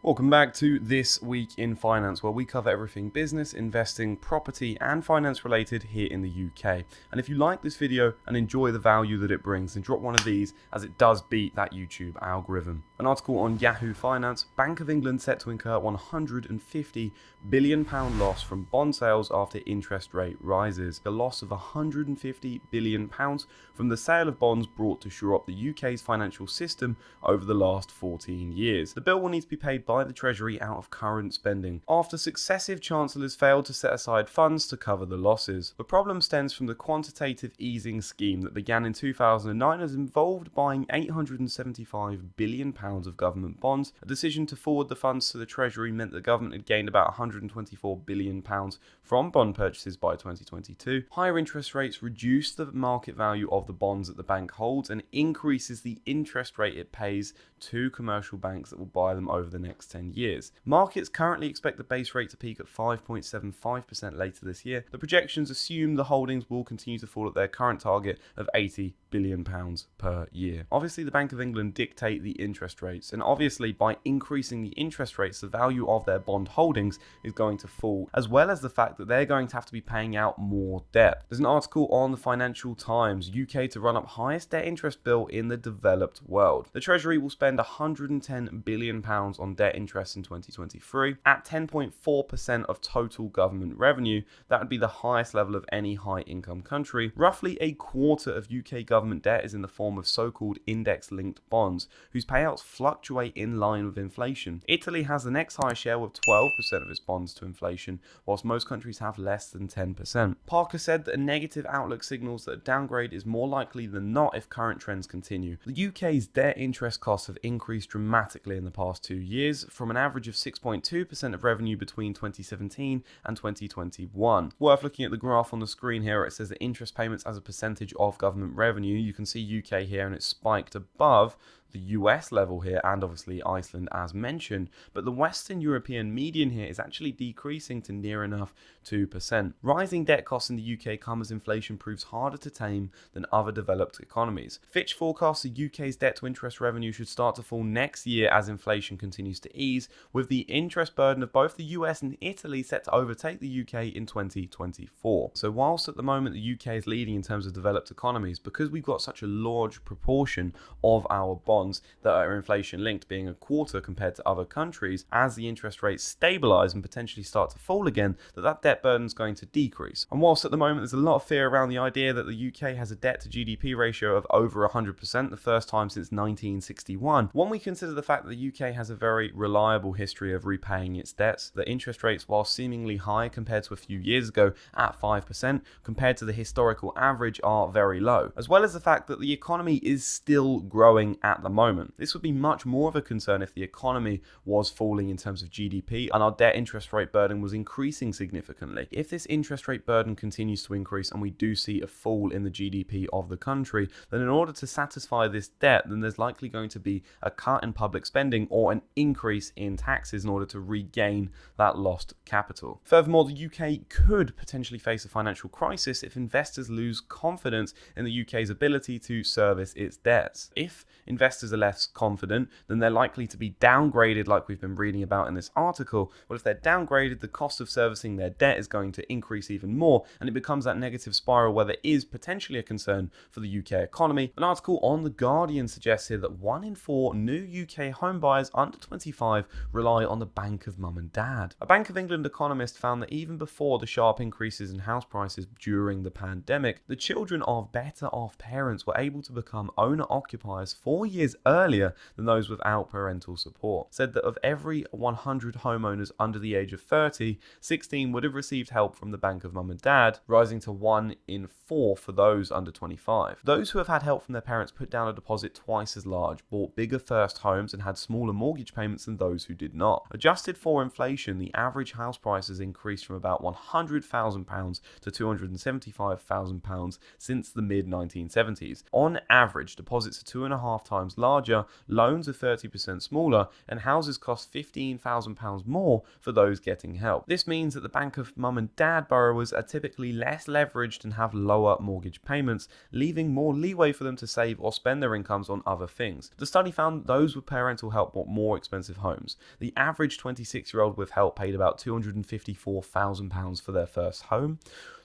Welcome back to This Week in Finance, where we cover everything business, investing, property and finance related here in the UK. And if you like this video and enjoy the value that it brings, then drop one of these, as it does beat that YouTube algorithm. An article on Yahoo Finance: Bank of England set to incur £150 billion loss from bond sales after interest rate rises. A loss of £150 billion from the sale of bonds brought to shore up the UK's financial system over the last 14 years. The bill will need to be paid by the Treasury out of current spending, after successive chancellors failed to set aside funds to cover the losses. The problem stems from the quantitative easing scheme that began in 2009 and has involved buying £875 billion of government bonds. A decision to forward the funds to the Treasury meant the government had gained about £124 billion from bond purchases by 2022. Higher interest rates reduce the market value of the bonds that the bank holds and increases the interest rate it pays to commercial banks that will buy them over the next 10 years. Markets currently expect the base rate to peak at 5.75% later this year. The projections assume the holdings will continue to fall at their current target of £80 billion per year. Obviously, the Bank of England dictate the interest rates, and obviously by increasing the interest rates, the value of their bond holdings is going to fall, as well as the fact that they're going to have to be paying out more debt. There's an article on the Financial Times: UK to run up highest debt interest bill in the developed world. The Treasury will spend £110 billion on debt interest in 2023 at 10.4% of total government revenue. That would be the highest level of any high-income country. Roughly a quarter of UK government debt is in the form of so-called index-linked bonds, whose payouts fluctuate in line with inflation. Italy has the next highest share with 12% of its bonds to inflation, whilst most countries have less than 10%. Parker said that a negative outlook signals that a downgrade is more likely than not if current trends continue. The UK's debt interest costs have increased dramatically in the past 2 years, from an average of 6.2% of revenue between 2017 and 2021. Worth looking at the graph on the screen here. It says that interest payments as a percentage of government revenue. You can see UK here, and it's spiked above the US level here, and obviously Iceland as mentioned, but the Western European median here is actually decreasing to near enough 2%. Rising debt costs in the UK come as inflation proves harder to tame than other developed economies. Fitch forecasts the UK's debt to interest revenue should start to fall next year as inflation continues to ease, with the interest burden of both the US and Italy set to overtake the UK in 2024. So whilst at the moment the UK is leading in terms of developed economies, because we've got such a large proportion of our bonds that are inflation linked, being a quarter compared to other countries, as the interest rates stabilize and potentially start to fall again, that debt burden is going to decrease. And whilst at the moment there's a lot of fear around the idea that the UK has a debt to GDP ratio of over 100%, the first time since 1961, when we consider the fact that the UK has a very reliable history of repaying its debts, the interest rates, while seemingly high compared to a few years ago at 5%, compared to the historical average, are very low, as well as the fact that the economy is still growing at the moment. This would be much more of a concern if the economy was falling in terms of GDP and our debt interest rate burden was increasing significantly. If this interest rate burden continues to increase and we do see a fall in the GDP of the country, then in order to satisfy this debt, then there's likely going to be a cut in public spending or an increase in taxes in order to regain that lost capital. Furthermore, the UK could potentially face a financial crisis if investors lose confidence in the UK's ability to service its debts. If investors are less confident, then they're likely to be downgraded, like we've been reading about in this article. Well, if they're downgraded, the cost of servicing their debt is going to increase even more, and it becomes that negative spiral where there is potentially a concern for the UK economy. An article on The Guardian suggests here that 1 in 4 new UK homebuyers under 25 rely on the bank of mum and dad. A Bank of England economist found that even before the sharp increases in house prices during the pandemic, the children of better off parents were able to become owner-occupiers 4 years earlier than those without parental support. Said that of every 100 homeowners under the age of 30, 16 would have received help from the bank of mum and dad, rising to 1 in 4 for those under 25. Those who have had help from their parents put down a deposit twice as large, bought bigger first homes, and had smaller mortgage payments than those who did not. Adjusted for inflation, the average house price has increased from about £100,000 to £275,000 since the mid-1970s. On average, deposits are 2.5 times £30,000 larger, loans are 30% smaller, and houses cost £15,000 more for those getting help. This means that the bank of mum and dad borrowers are typically less leveraged and have lower mortgage payments, leaving more leeway for them to save or spend their incomes on other things. The study found that those with parental help bought more expensive homes. The average 26-year-old with help paid about £254,000 for their first home.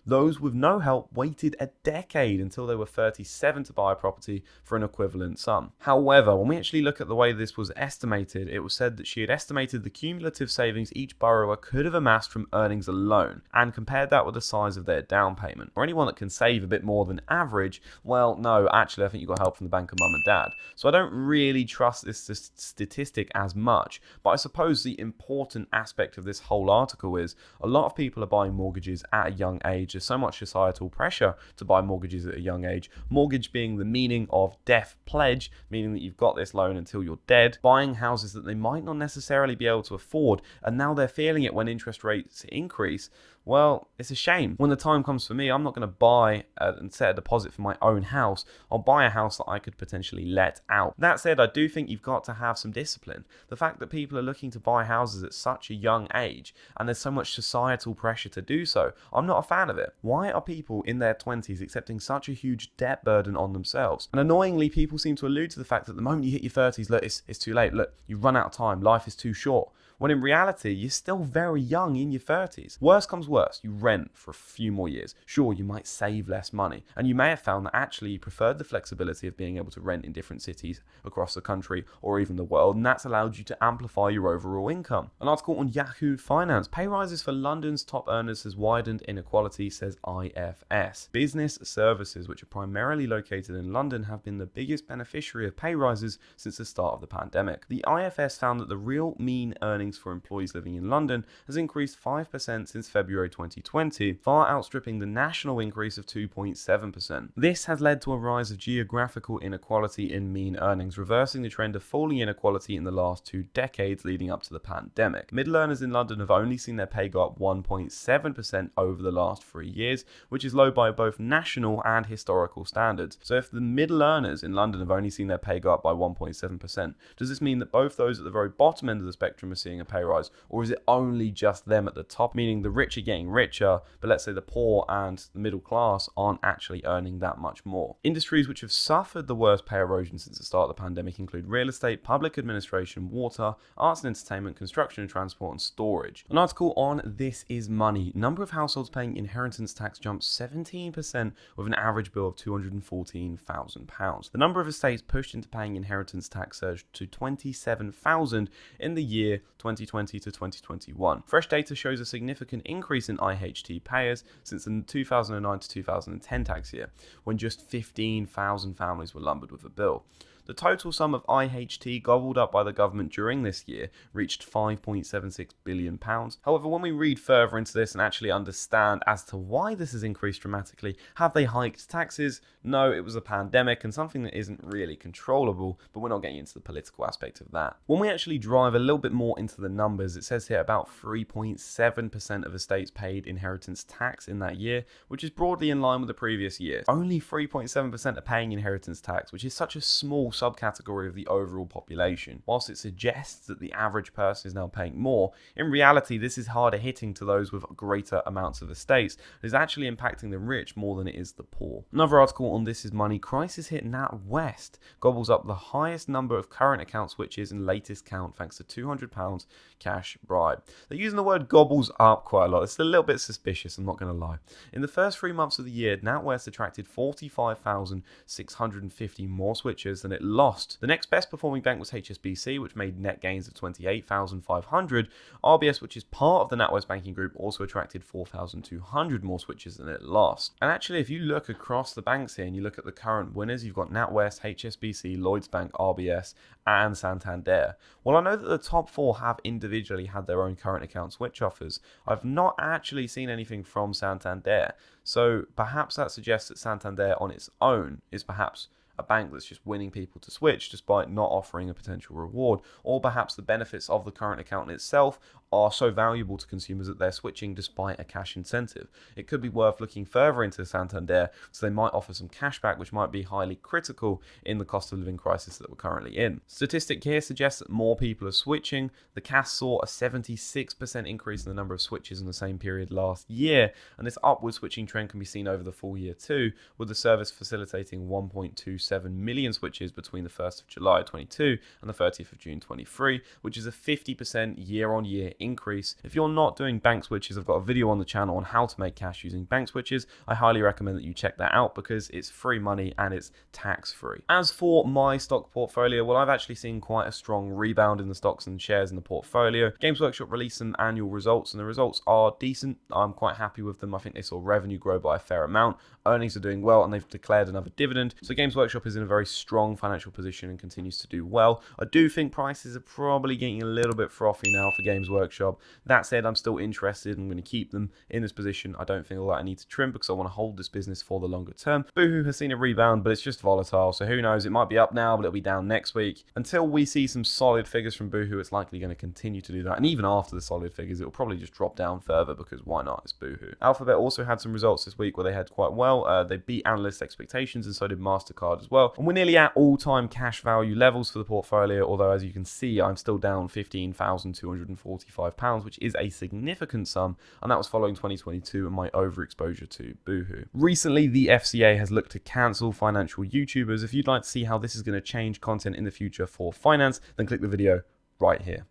Those with no help waited a decade until they were 37 to buy a property for an equivalent sum. However, when we actually look at the way this was estimated, it was said that she had estimated the cumulative savings each borrower could have amassed from earnings alone and compared that with the size of their down payment. For anyone that can save a bit more than average, well, no, actually I think you got help from the bank of mum and dad. So I don't really trust this statistic as much, but I suppose the important aspect of this whole article is a lot of people are buying mortgages at a young age. There's so much societal pressure to buy mortgages at a young age. Mortgage being the meaning of death pledge, meaning that you've got this loan until you're dead. Buying houses that they might not necessarily be able to afford, and now they're feeling it when interest rates increase. Well, it's a shame. When the time comes for me, I'm not going to buy and set a deposit for my own house. I'll buy a house that I could potentially let out. That said, I do think you've got to have some discipline. The fact that people are looking to buy houses at such a young age, and there's so much societal pressure to do so, I'm not a fan of it. Why are people in their 20s accepting such a huge debt burden on themselves? And annoyingly, people seem to allude to the fact that the moment you hit your 30s, look, it's too late. Look, you've run out of time. Life is too short. When in reality, you're still very young in your 30s. Worst comes worst, you rent for a few more years. Sure, you might save less money, and you may have found that actually you preferred the flexibility of being able to rent in different cities across the country or even the world, and that's allowed you to amplify your overall income. An article on Yahoo Finance, pay rises for London's top earners has widened inequality, says IFS. Business services, which are primarily located in London, have been the biggest beneficiary of pay rises since the start of the pandemic. The IFS found that the real mean earnings for employees living in London has increased 5% since February 2020, far outstripping the national increase of 2.7%. This has led to a rise of geographical inequality in mean earnings, reversing the trend of falling inequality in the last 2 decades leading up to the pandemic. Middle earners in London have only seen their pay go up 1.7% over the last 3 years, which is low by both national and historical standards. So if the middle earners in London have only seen their pay go up by 1.7%, does this mean that both those at the very bottom end of the spectrum are seeing a pay rise, or is it only just them at the top, meaning the rich are getting richer, but let's say the poor and the middle class aren't actually earning that much more? Industries which have suffered the worst pay erosion since the start of the pandemic include real estate, public administration, water, arts and entertainment, construction and transport, and storage. An article on This Is Money. Number of households paying inheritance tax jumped 17% with an average bill of £214,000. The number of estates pushed into paying inheritance tax surged to 27,000 in the year 2020 to 2021. Fresh data shows a significant increase in IHT payers since the 2009 to 2010 tax year, when just 15,000 families were lumbered with a bill. The total sum of IHT gobbled up by the government during this year reached £5.76 billion. However, when we read further into this and actually understand as to why this has increased dramatically, have they hiked taxes? No, it was a pandemic and something that isn't really controllable, but we're not getting into the political aspect of that. When we actually drive a little bit more into the numbers, it says here about 3.7% of estates paid inheritance tax in that year, which is broadly in line with the previous year. Only 3.7% are paying inheritance tax, which is such a small subcategory of the overall population. Whilst it suggests that the average person is now paying more, in reality this is harder hitting to those with greater amounts of estates. It is actually impacting the rich more than it is the poor. Another article on This Is Money, crisis hit NatWest, gobbles up the highest number of current account switches in latest count thanks to £200 cash bribe. They're using the word gobbles up quite a lot. It's a little bit suspicious, I'm not going to lie. In the first 3 months of the year, NatWest attracted 45,650 more switches than it lost. The next best performing bank was HSBC, which made net gains of 28,500. RBS, which is part of the NatWest banking group, also attracted 4,200 more switches than it lost. And actually, if you look across the banks here and you look at the current winners, you've got NatWest, HSBC, Lloyds Bank, RBS, and Santander. Well, I know that the top 4 have individually had their own current account switch offers. I've not actually seen anything from Santander, so perhaps that suggests that Santander on its own is perhaps a bank that's just winning people to switch despite not offering a potential reward, or perhaps the benefits of the current account in itself are so valuable to consumers that they're switching despite a cash incentive. It could be worth looking further into Santander, so they might offer some cash back, which might be highly critical in the cost of living crisis that we're currently in. Statistic here suggests that more people are switching. The CAS saw a 76% increase in the number of switches in the same period last year, and this upward switching trend can be seen over the full year too, with the service facilitating 1.27 million switches between the 1st of July 22 and the 30th of June 23, which is a 50% year-on-year increase. If you're not doing bank switches, I've got a video on the channel on how to make cash using bank switches. I highly recommend that you check that out because it's free money and it's tax-free. As for my stock portfolio, well, I've actually seen quite a strong rebound in the stocks and shares in the portfolio. Games Workshop released some annual results and the results are decent. I'm quite happy with them. I think they saw revenue grow by a fair amount. Earnings are doing well and they've declared another dividend. So Games Workshop is in a very strong financial position and continues to do well. I do think prices are probably getting a little bit frothy now for Games Workshop. That said, I'm still interested. I'm going to keep them in this position. I don't think I need to trim because I want to hold this business for the longer term. Boohoo has seen a rebound, but it's just volatile. So who knows? It might be up now, but it'll be down next week. Until we see some solid figures from Boohoo, it's likely going to continue to do that. And even after the solid figures, it will probably just drop down further because why not? It's Boohoo. Alphabet also had some results this week where they had quite well. They beat analyst expectations and so did MasterCard as well. And we're nearly at all-time cash value levels for the portfolio, although as you can see, I'm still down £15,245, which is a significant sum, and that was following 2022 and my overexposure to Boohoo. Recently, the FCA has looked to cancel financial YouTubers. If you'd like to see how this is going to change content in the future for finance, then click the video right here.